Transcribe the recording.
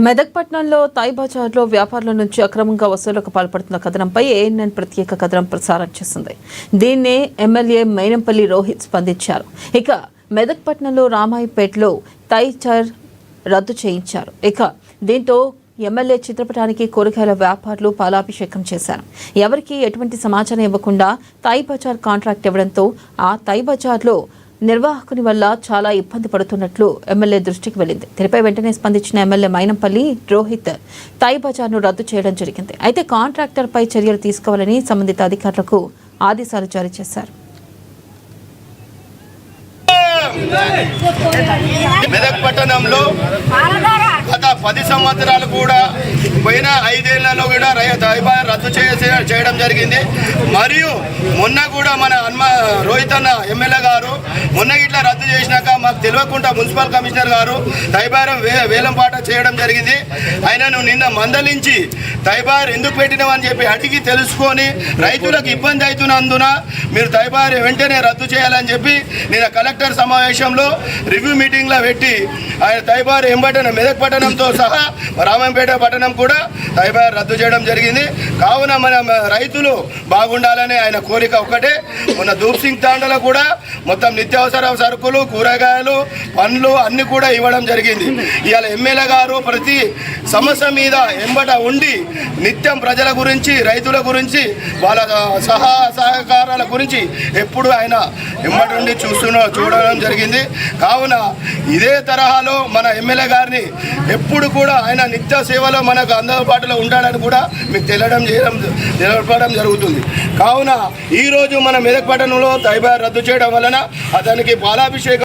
మెదక్ పట్టణంలో తాయ్ బజార్లో వ్యాపారుల నుంచి అక్రమంగా వసూలుకు పాల్పడుతున్న కథనంపై ఏఎన్ఎన్ ప్రత్యేక కథనం ప్రసారం చేసింది. దీన్నే ఎమ్మెల్యే మైనంపల్లి రోహిత్ స్పందించారు. ఇక మెదక్ పట్టణంలో రామాయిపేటలో తాయ్ చార్ రద్దు చేయించారు. ఇక దీంతో ఎమ్మెల్యే చిత్రపటానికి కూరగాయల వ్యాపారులు పాలాభిషేకం చేశారు. ఎవరికి ఎటువంటి సమాచారం ఇవ్వకుండా తాయ్ బజార్ కాంట్రాక్ట్ ఇవ్వడంతో ఆ తాయ్ బజార్లో నిర్వాహకుని వల్ల చాలా ఇబ్బంది పడుతున్నట్లు ఎమ్మెల్యే దృష్టికి వెళ్ళింది. దీనిపై వెంటనే స్పందించిన ఎమ్మెల్యే మైనంపల్లి రోహిత్ తాయ్ బజార్ను రద్దు చేయడం జరిగింది. అయితే కాంట్రాక్టర్పై చర్యలు తీసుకోవాలని సంబంధిత అధికారులకు ఆదేశాలు జారీ చేశారు. మెదక్ పట్టణంలో గత 10 సంవత్సరాలు కూడా పోయిన 5 ఏళ్లలో కూడా రద్దు చేయడం జరిగింది. మరియు మొన్న కూడా మన రోహిత్ అన్న ఎమ్మెల్యే గారు మొన్న ఇట్లా రద్దు చేసినాక మాకు తెలియకుండా మున్సిపల్ కమిషనర్ గారు తైబారం వేలంపాట చేయడం జరిగింది. ఆయనను నిన్న మందలించి తైబార్ ఎందుకు పెట్టినామని చెప్పి అడిగి తెలుసుకొని రైతులకు ఇబ్బంది అవుతున్నందున మీరు తైబార్ వెంటనే రద్దు చేయాలని చెప్పి నిన్న కలెక్టర్ సమావేశంలో రివ్యూ మీటింగ్లో పెట్టి ఆయన తైబార్ ఎంబటన మెదక్ పట్టణంతో సహా రామంపేట పట్టణం కూడా తైబార్ రద్దు చేయడం జరిగింది. కావున మన రైతులు బాగుండాలని ఆయన కోరిక ఒకటే. మొన్న ధూప్ సింగ్ తాండలో కూడా మొత్తం నిత్యావసర సరుకులు, కూరగాయలు, పండ్లు అన్ని కూడా ఇవ్వడం జరిగింది. ఇవాళ ఎమ్మెల్యే గారు ప్రతి సమస్య మీద ఎంబట ఉండి నిత్యం ప్రజల గురించి, రైతుల గురించి, వాళ్ళ సహకారాల గురించి ఎప్పుడు ఆయన ఎంబట ఉండి చూడడం జరిగింది. కావున ఇదే తరహాలో మన ఎమ్మెల్యే గారిని ఎప్పుడు కూడా ఆయన నిత్య సేవలో మనకు అందుబాటులో ఉండాలని కూడా మీకు తెలపడం జరుగుతుంది. కావున ఈరోజు మన మెదక్ పట్టణంలో తైబార్ రద్దు చేయడం వలన అతనికి పాలాభిషేకం